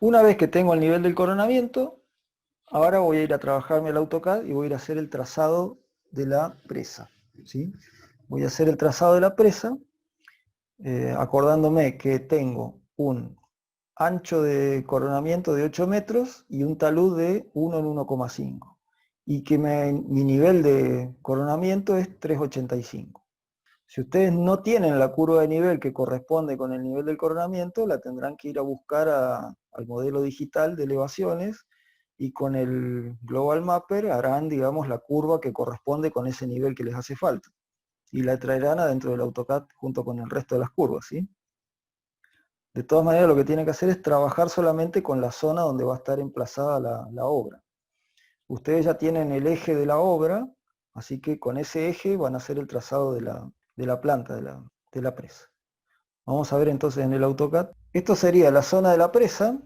Una vez que tengo el nivel del coronamiento, ahora voy a ir a trabajarme el AutoCAD y voy a ir a hacer el trazado de la presa, ¿sí? Voy a hacer el trazado de la presa, acordándome que tengo un ancho de coronamiento de 8 metros y un talud de 1 en 1,5. Y que mi nivel de coronamiento es 3,85. Si ustedes no tienen la curva de nivel que corresponde con el nivel del coronamiento, la tendrán que ir a buscar al modelo digital de elevaciones y con el Global Mapper harán, digamos, la curva que corresponde con ese nivel que les hace falta. Y la traerán adentro del AutoCAD junto con el resto de las curvas, ¿sí? De todas maneras, lo que tienen que hacer es trabajar solamente con la zona donde va a estar emplazada la obra. Ustedes ya tienen el eje de la obra, así que con ese eje van a hacer el trazado de la planta, de la presa. Vamos a ver entonces en el AutoCAD. Esto sería la zona de la presa.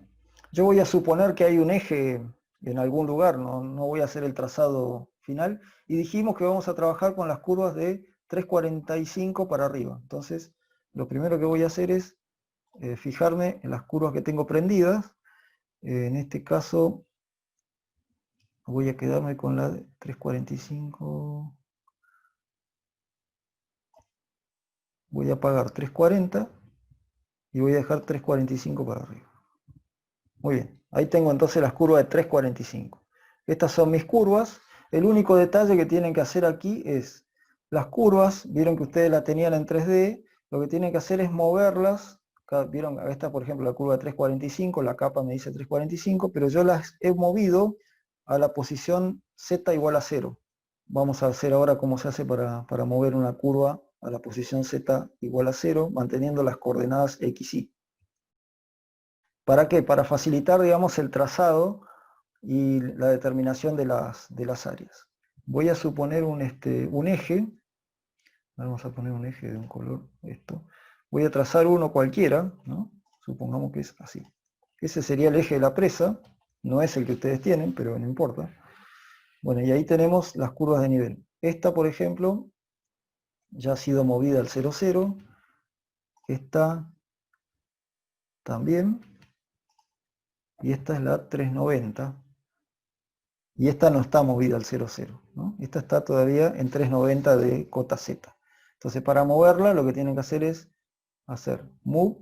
Yo voy a suponer que hay un eje en algún lugar, no voy a hacer el trazado final. Y dijimos que vamos a trabajar con las curvas de 3,45 para arriba. Entonces, lo primero que voy a hacer es fijarme en las curvas que tengo prendidas. En este caso, voy a quedarme con la de 3,45. Voy a apagar 3,40 y voy a dejar 3,45 para arriba. Muy bien, ahí tengo entonces las curvas de 3,45. Estas son mis curvas. El único detalle que tienen que hacer aquí es las curvas, vieron que ustedes la tenían en 3D, lo que tienen que hacer es moverlas. Vieron, acá está por ejemplo la curva de 3,45, la capa me dice 3,45, pero yo las he movido a la posición Z igual a 0. Vamos a hacer ahora cómo se hace para mover una curva a la posición Z igual a 0, manteniendo las coordenadas X, Y. ¿Para qué? Para facilitar, digamos, el trazado y la determinación de las áreas. Voy a suponer un eje, vamos a poner un eje de un color, esto. Voy a trazar uno cualquiera, ¿no? Supongamos que es así. Ese sería el eje de la presa, no es el que ustedes tienen, pero no importa. Bueno, y ahí tenemos las curvas de nivel. Esta, por ejemplo, ya ha sido movida al 0, 0. Esta también. Y esta es la 390. Y esta no está movida al 0, 0, ¿no? Esta está todavía en 390 de cota Z. Entonces para moverla lo que tienen que hacer es hacer move.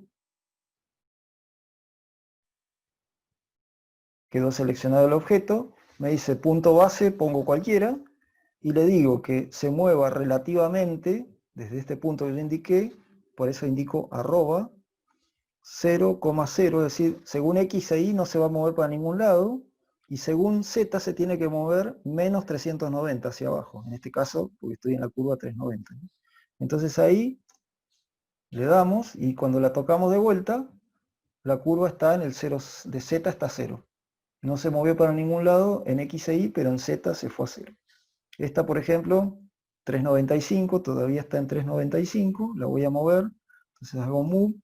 Quedó seleccionado el objeto. Me dice punto base, pongo cualquiera. Y le digo que se mueva relativamente desde este punto que yo indiqué. Por eso indico arroba 0,0. Es decir, según X e Y no se va a mover para ningún lado. Y según Z se tiene que mover menos 390 hacia abajo. En este caso, porque estoy en la curva 390. Entonces ahí le damos y cuando la tocamos de vuelta, la curva está en el 0, de Z está 0. No se movió para ningún lado en X e Y, pero en Z se fue a 0. Esta, por ejemplo, 395, todavía está en 395, la voy a mover. Entonces hago move,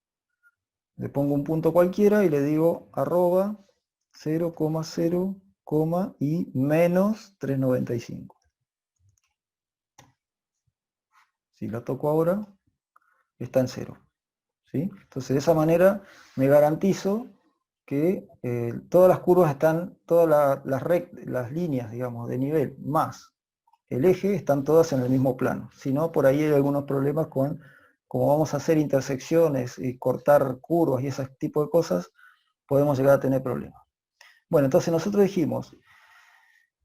le pongo un punto cualquiera y le digo arroba 0,0, y menos 395. Si la toco ahora, está en 0. ¿Sí? Entonces de esa manera me garantizo que todas las curvas están, todas las líneas, digamos, de nivel más el eje están todas en el mismo plano. Si no, por ahí hay algunos problemas con, como vamos a hacer intersecciones y cortar curvas y ese tipo de cosas, podemos llegar a tener problemas. Bueno, entonces nosotros dijimos,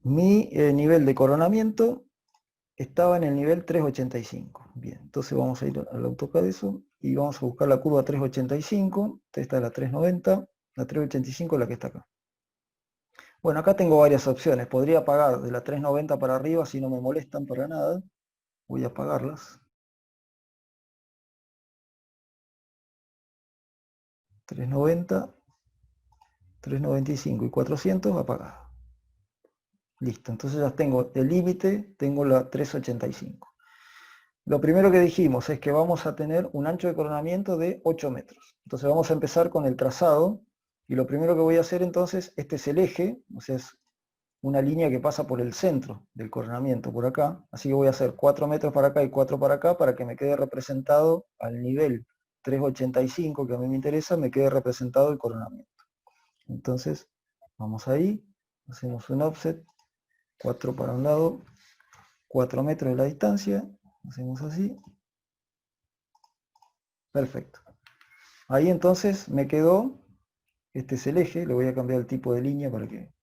mi nivel de coronamiento estaba en el nivel 385. Bien, entonces vamos a ir al AutoCAD de eso y vamos a buscar la curva 385. Esta es la 390, la 385 es la que está acá. Bueno, acá tengo varias opciones. Podría apagar de la 390 para arriba si no me molestan para nada. Voy a apagarlas. 390, 395 y 400 apagada. Listo, entonces ya tengo el límite, tengo la 385. Lo primero que dijimos es que vamos a tener un ancho de coronamiento de 8 metros. Entonces vamos a empezar con el trazado y lo primero que voy a hacer entonces, este es el eje, o sea, es una línea que pasa por el centro del coronamiento, por acá. Así que voy a hacer 4 metros para acá y 4 para acá para que me quede representado al nivel 385 que a mí me interesa, me quede representado el coronamiento. Entonces, vamos ahí, hacemos un offset, 4 para un lado, 4 metros de la distancia, hacemos así. Perfecto. Ahí entonces me quedó, este es el eje, le voy a cambiar el tipo de línea para que...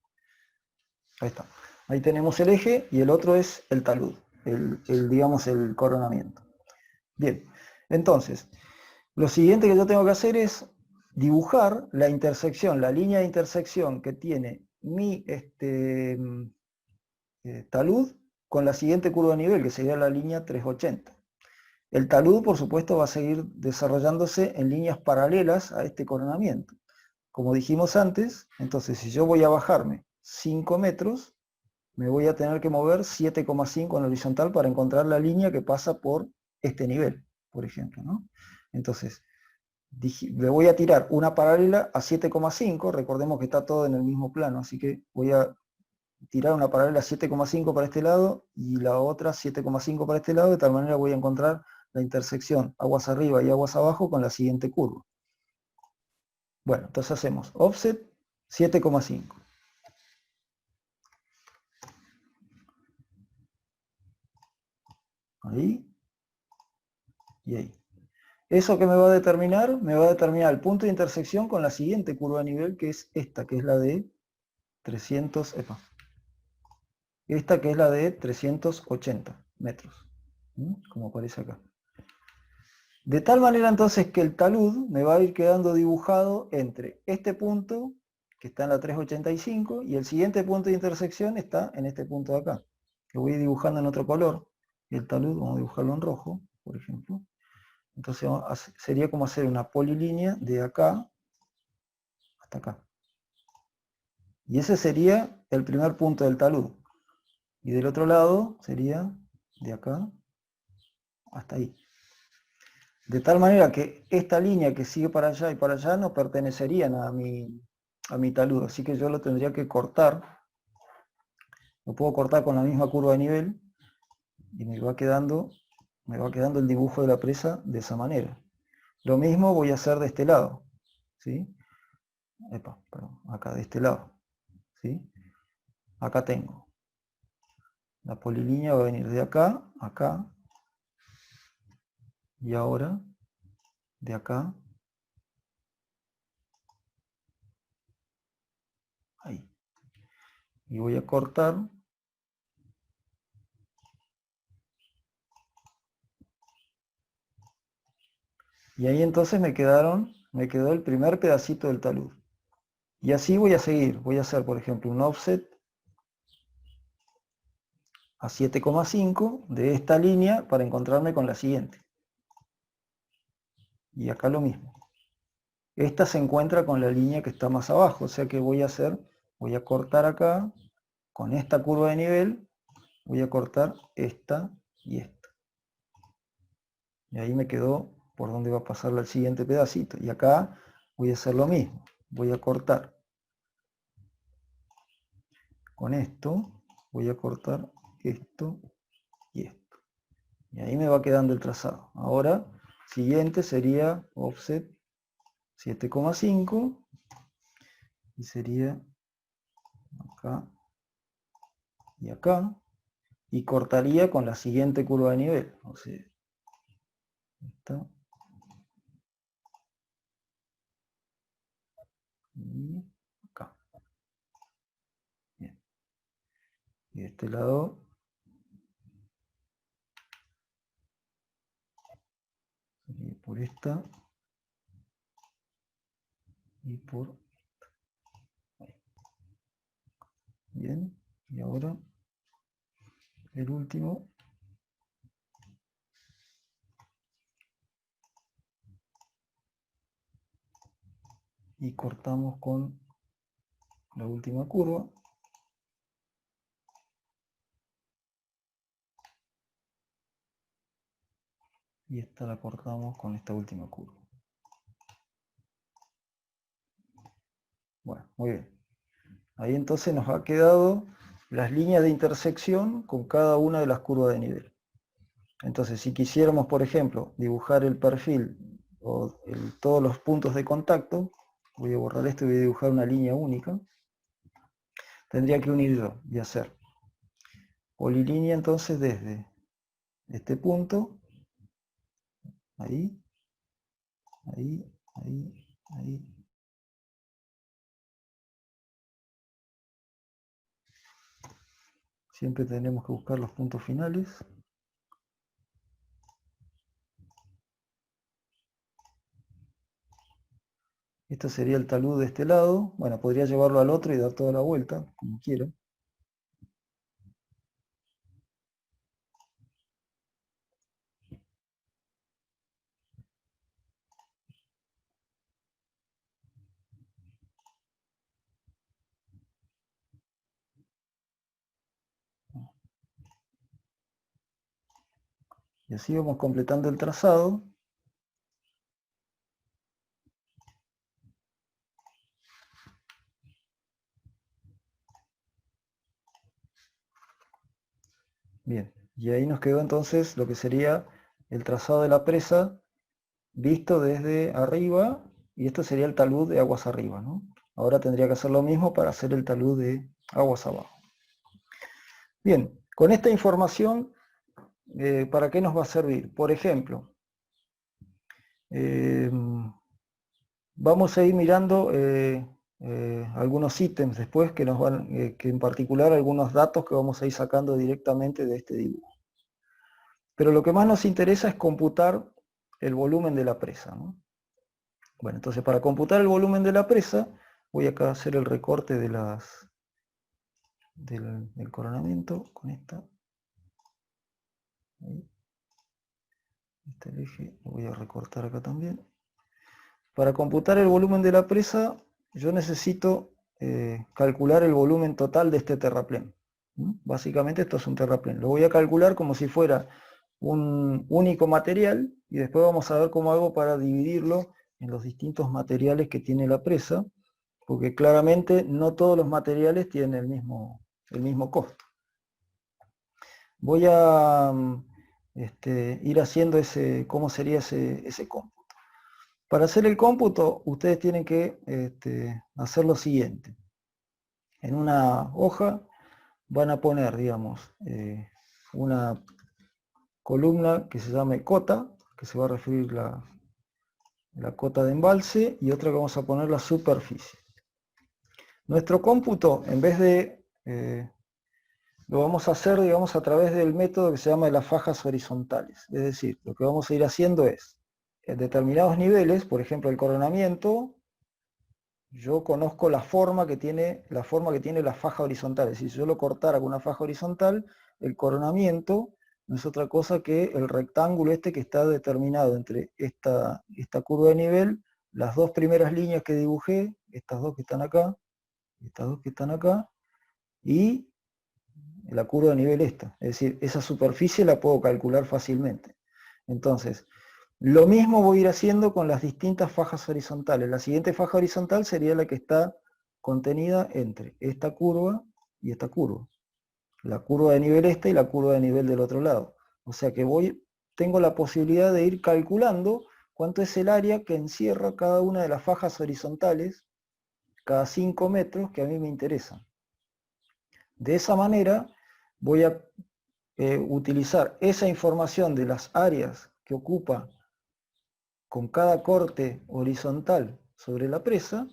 Ahí está. Ahí tenemos el eje y el otro es el talud, digamos el coronamiento. Bien, entonces, lo siguiente que yo tengo que hacer es dibujar la intersección, la línea de intersección que tiene mi talud con la siguiente curva de nivel, que sería la línea 380. El talud, por supuesto, va a seguir desarrollándose en líneas paralelas a este coronamiento. Como dijimos antes, entonces si yo voy a bajarme 5 metros, me voy a tener que mover 7,5 en horizontal para encontrar la línea que pasa por este nivel, por ejemplo, ¿no? Entonces, le voy a tirar una paralela a 7,5, recordemos que está todo en el mismo plano, así que voy a tirar una paralela 7,5 para este lado y la otra 7,5 para este lado, de tal manera voy a encontrar la intersección aguas arriba y aguas abajo con la siguiente curva. Bueno, entonces hacemos offset 7,5. Ahí y ahí. ¿Eso que me va a determinar? Me va a determinar el punto de intersección con la siguiente curva de nivel, que es esta, que es la de 300, esta que es la de 380 metros, como aparece acá. De tal manera entonces que el talud me va a ir quedando dibujado entre este punto, que está en la 385, y el siguiente punto de intersección está en este punto de acá, que voy dibujando en otro color. El talud vamos a dibujarlo en rojo, por ejemplo. Entonces sería como hacer una polilínea de acá hasta acá. Y ese sería el primer punto del talud. Y del otro lado sería de acá hasta ahí. De tal manera que esta línea que sigue para allá y para allá no pertenecerían a mi talud. Así que yo lo tendría que cortar. Lo puedo cortar con la misma curva de nivel y me va quedando el dibujo de la presa de esa manera. Lo mismo voy a hacer de este lado. ¿Sí? Perdón, acá de este lado. ¿Sí? Acá tengo. La polilínea va a venir de acá, acá, y ahora de acá, ahí. Y voy a cortar. Y ahí entonces me quedó el primer pedacito del talud. Y así voy a seguir. Voy a hacer, por ejemplo, un offset a 7,5 de esta línea para encontrarme con la siguiente. Y acá lo mismo. Esta se encuentra con la línea que está más abajo, o sea que voy a cortar acá, con esta curva de nivel, voy a cortar esta y esta. Y ahí me quedó por donde va a pasar el siguiente pedacito. Y acá voy a hacer lo mismo. Voy a cortar con esto, voy a cortar esto y esto. Y ahí me va quedando el trazado. Ahora, siguiente sería offset 7,5 y sería acá y acá. Y cortaría con la siguiente curva de nivel. O sea, esta y acá. Bien. Y de este lado sería por esta y por esta. Ahí. Bien. Y ahora el último. Y cortamos con la última curva. Y esta la cortamos con esta última curva. Bueno, muy bien. Ahí entonces nos ha quedado las líneas de intersección con cada una de las curvas de nivel. Entonces, si quisiéramos, por ejemplo, dibujar el perfil o todos los puntos de contacto, Voy a borrar esto y voy a dibujar una línea única. Tendría que unir yo y hacer polilínea entonces desde este punto, ahí, ahí, ahí, ahí. Siempre tenemos que buscar los puntos finales. Este sería el talud de este lado. Bueno, podría llevarlo al otro y dar toda la vuelta, como quiera. Y así vamos completando el trazado. Bien, y ahí nos quedó entonces lo que sería el trazado de la presa visto desde arriba, y esto sería el talud de aguas arriba, ¿no? Ahora tendría que hacer lo mismo para hacer el talud de aguas abajo. Bien, con esta información, ¿para qué nos va a servir? Por ejemplo, vamos a ir mirando algunos ítems después que nos van, que en particular algunos datos que vamos a ir sacando directamente de este dibujo. Pero lo que más nos interesa es computar el volumen de la presa, ¿no? Bueno, entonces para computar el volumen de la presa, voy acá a hacer el recorte de del coronamiento con esta. Ahí. Este eje lo voy a recortar acá también. Para computar el volumen de la presa, yo necesito calcular el volumen total de este terraplén. Básicamente esto es un terraplén. Lo voy a calcular como si fuera un único material y después vamos a ver cómo hago para dividirlo en los distintos materiales que tiene la presa, porque claramente no todos los materiales tienen el mismo costo. Voy a ir haciendo cómo sería ese cómputo. Para hacer el cómputo, ustedes tienen que hacer lo siguiente. En una hoja van a poner, digamos, una columna que se llame cota, que se va a referir la cota de embalse, y otra que vamos a poner la superficie. Nuestro cómputo, en vez de, lo vamos a hacer, digamos, a través del método que se llama de las fajas horizontales. Es decir, lo que vamos a ir haciendo es, en determinados niveles, por ejemplo el coronamiento, yo conozco la forma que tiene la faja horizontal. Es decir, si yo lo cortara con una faja horizontal, el coronamiento no es otra cosa que el rectángulo este que está determinado entre esta curva de nivel, las dos primeras líneas que dibujé, estas dos que están acá, estas dos que están acá, y la curva de nivel esta. Es decir, esa superficie la puedo calcular fácilmente. Entonces, lo mismo voy a ir haciendo con las distintas fajas horizontales. La siguiente faja horizontal sería la que está contenida entre esta curva y esta curva. La curva de nivel esta y la curva de nivel del otro lado. O sea que tengo la posibilidad de ir calculando cuánto es el área que encierra cada una de las fajas horizontales, cada 5 metros que a mí me interesan. De esa manera voy a utilizar esa información de las áreas que ocupa con cada corte horizontal sobre la presa,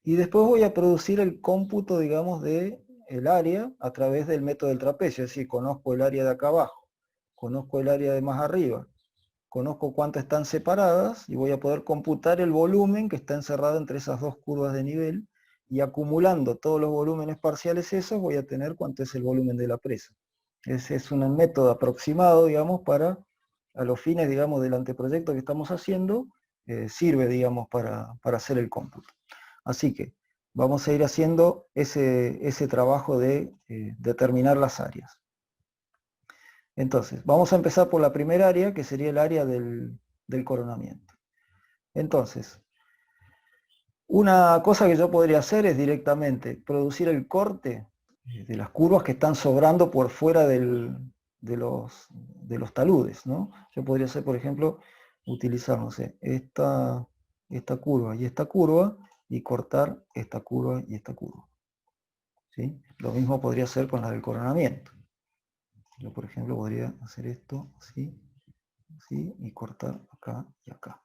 y después voy a producir el cómputo, digamos, de el área a través del método del trapecio. Es decir, conozco el área de acá abajo, conozco el área de más arriba, conozco cuántas están separadas y voy a poder computar el volumen que está encerrado entre esas dos curvas de nivel, y acumulando todos los volúmenes parciales esos voy a tener cuánto es el volumen de la presa. Ese es un método aproximado, digamos, para, a los fines, digamos, del anteproyecto que estamos haciendo, sirve, digamos, para hacer el cómputo. Así que vamos a ir haciendo ese trabajo de determinar las áreas. Entonces, vamos a empezar por la primera área, que sería el área del coronamiento. Entonces, una cosa que yo podría hacer es directamente producir el corte de las curvas que están sobrando por fuera de los taludes, ¿no? Yo podría hacer, por ejemplo, utilizar, no sé, esta curva y esta curva, y cortar esta curva y esta curva. ¿Sí? Lo mismo podría hacer con la del coronamiento. Yo, por ejemplo, podría hacer esto así, así, y cortar acá y acá.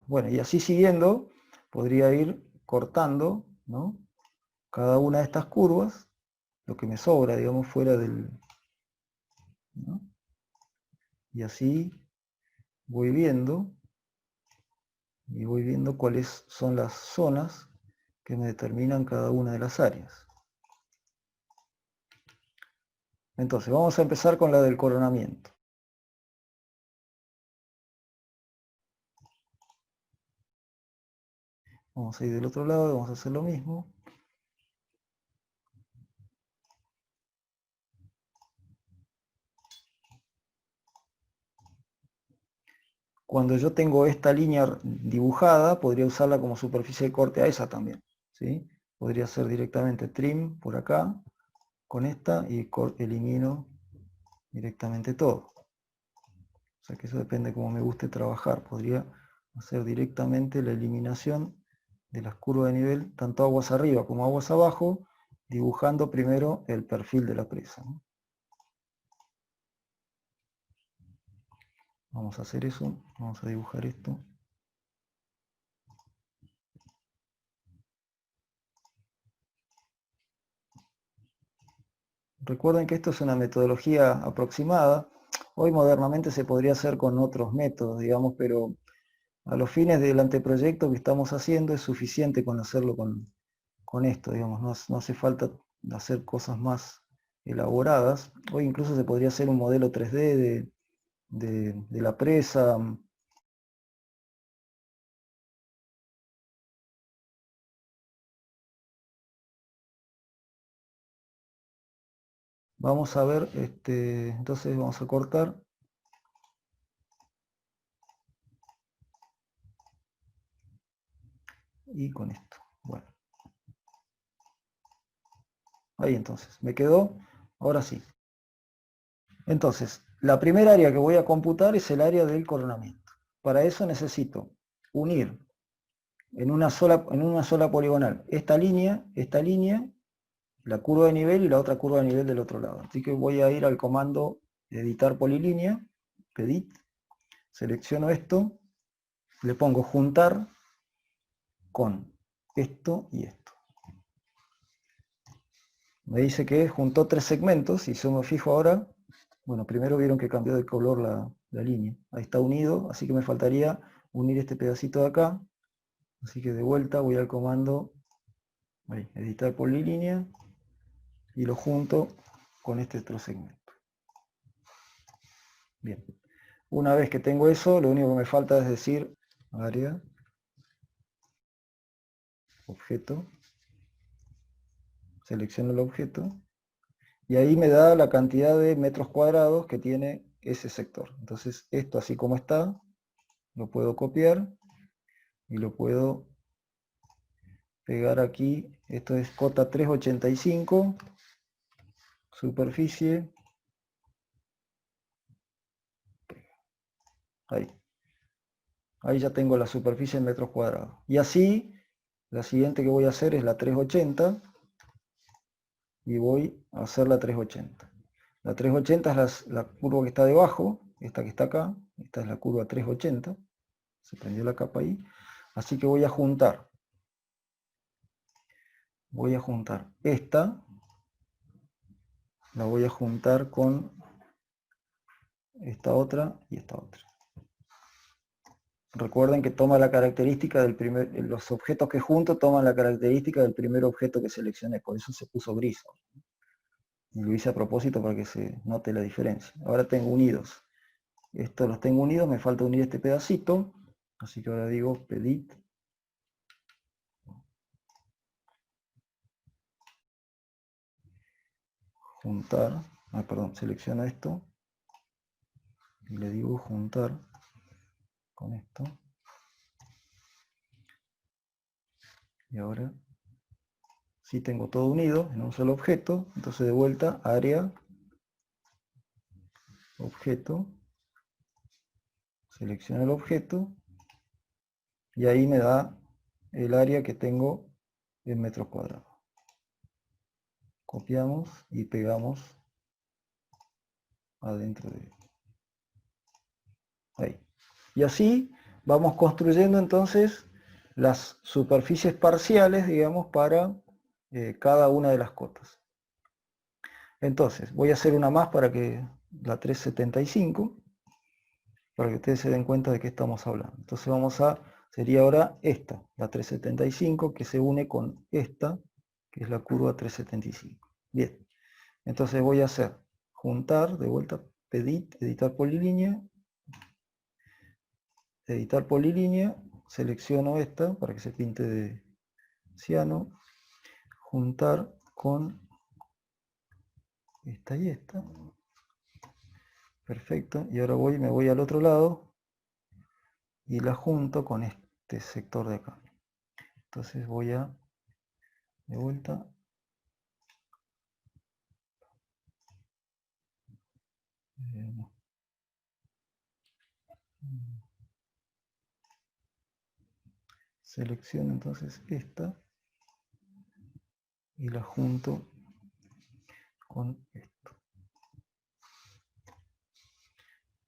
Bueno, y así siguiendo, podría ir cortando, ¿no?, cada una de estas curvas, lo que me sobra, digamos, fuera del... ¿no? Y así voy viendo, y voy viendo cuáles son las zonas que me determinan cada una de las áreas. Entonces, vamos a empezar con la del coronamiento. Vamos a ir del otro lado, vamos a hacer lo mismo. Cuando yo tengo esta línea dibujada, podría usarla como superficie de corte a esa también, ¿sí? Podría hacer directamente trim por acá, con esta, y elimino directamente todo. O sea que eso depende de cómo me guste trabajar. Podría hacer directamente la eliminación de las curvas de nivel, tanto aguas arriba como aguas abajo, dibujando primero el perfil de la presa, ¿no? Vamos a hacer eso, vamos a dibujar esto. Recuerden que esto es una metodología aproximada. Hoy modernamente se podría hacer con otros métodos, digamos, pero a los fines del anteproyecto que estamos haciendo es suficiente con hacerlo con esto, digamos. No hace falta hacer cosas más elaboradas. Hoy incluso se podría hacer un modelo 3D de la presa. Vamos a ver, entonces vamos a cortar. Y con esto. Bueno. Ahí entonces, me quedó. Ahora sí. Entonces, la primera área que voy a computar es el área del coronamiento. Para eso necesito unir en una sola poligonal esta línea, la curva de nivel y la otra curva de nivel del otro lado. Así que voy a ir al comando editar polilínea, edit, selecciono esto, le pongo juntar con esto y esto. Me dice que juntó 3 segmentos, y si yo me fijo ahora, bueno, primero vieron que cambió de color la línea. Ahí está unido, así que me faltaría unir este pedacito de acá. Así que de vuelta voy al comando ahí, editar polilínea, y lo junto con este otro segmento. Bien. Una vez que tengo eso, lo único que me falta es decir área, objeto, selecciono el objeto, y ahí me da la cantidad de metros cuadrados que tiene ese sector. Entonces esto, así como está, lo puedo copiar y lo puedo pegar aquí. Esto es cota 385, superficie, ahí ya tengo la superficie en metros cuadrados. Y así, la siguiente que voy a hacer es la 380, y voy a hacer la 380. La 380 es la curva que está debajo, esta que está acá, esta es la curva 380, se prendió la capa ahí, así que voy a juntar esta, la voy a juntar con esta otra y esta otra. Recuerden que toma la característica del los objetos que junto toman la característica del primer objeto que seleccioné, por eso se puso gris. Y lo hice a propósito para que se note la diferencia. Ahora tengo unidos. Estos los tengo unidos, me falta unir este pedacito, así que ahora digo edit, juntar, selecciono esto y le digo juntar con esto. Y ahora Si tengo todo unido en un solo objeto, entonces de vuelta, área, objeto, selecciono el objeto, y ahí me da el área que tengo en metros cuadrados. Copiamos y pegamos adentro de ahí. Y así vamos construyendo entonces las superficies parciales, digamos, para cada una de las cotas. Entonces, voy a hacer una más para que la 375, para que ustedes se den cuenta de qué estamos hablando. Entonces sería ahora esta, la 375, que se une con esta, que es la curva 375. Bien, entonces voy a hacer juntar, de vuelta, editar polilínea, selecciono esta para que se pinte de ciano, juntar con esta y esta. Perfecto, y ahora me voy al otro lado y la junto con este sector de acá. Entonces voy a, de vuelta, selecciono entonces esta y la junto con esto.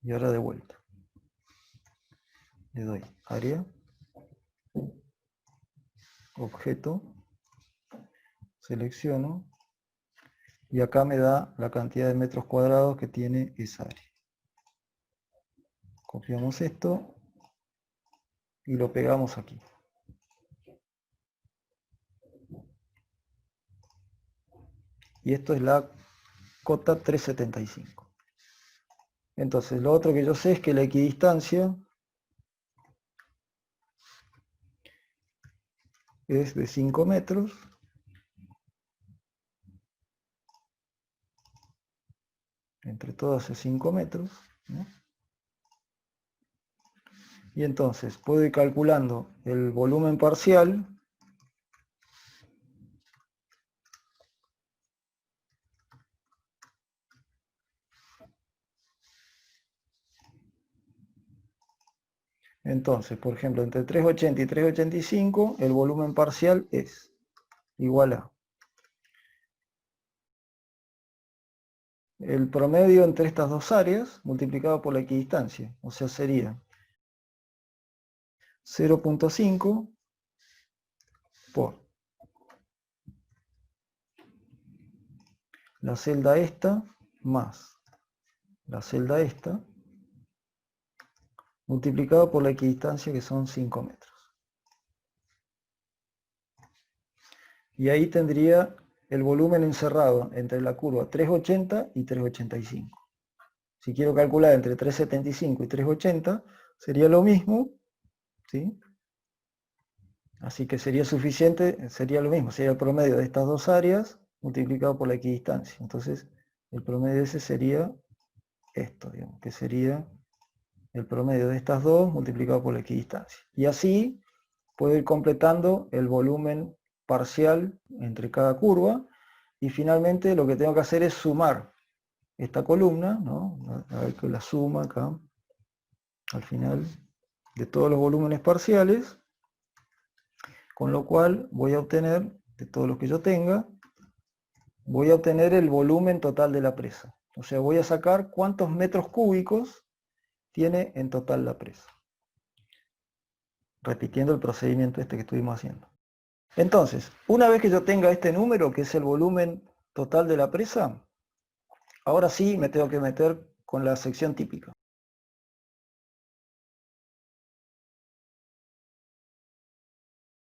Y ahora de vuelta. Le doy área, objeto, selecciono y acá me da la cantidad de metros cuadrados que tiene esa área. Copiamos esto y lo pegamos aquí. Y esto es la cota 375. Entonces lo otro que yo sé es que la equidistancia es de 5 metros. Entre todas es 5 metros, ¿no? Y entonces puedo ir calculando el volumen parcial Entonces, por ejemplo, entre 380 y 385, el volumen parcial es igual a el promedio entre estas dos áreas multiplicado por la equidistancia. O sea, sería 0.5 por la celda esta más la celda esta multiplicado por la equidistancia, que son 5 metros. Y ahí tendría el volumen encerrado entre la curva 380 y 385. Si quiero calcular entre 375 y 380, sería lo mismo, ¿sí? Así que sería suficiente, sería lo mismo, sería el promedio de estas dos áreas multiplicado por la equidistancia. Entonces, el promedio ese sería esto, digamos, que sería el promedio de estas dos multiplicado por la equidistancia. Y así puedo ir completando el volumen parcial entre cada curva, y finalmente lo que tengo que hacer es sumar esta columna, ¿no? A ver que la suma acá, al final, de todos los volúmenes parciales, con lo cual voy a obtener, de todos los que yo tenga, voy a obtener el volumen total de la presa. O sea, voy a sacar cuántos metros cúbicos tiene en total la presa. Repitiendo el procedimiento este que estuvimos haciendo. Entonces, una vez que yo tenga este número, que es el volumen total de la presa, ahora sí me tengo que meter con la sección típica.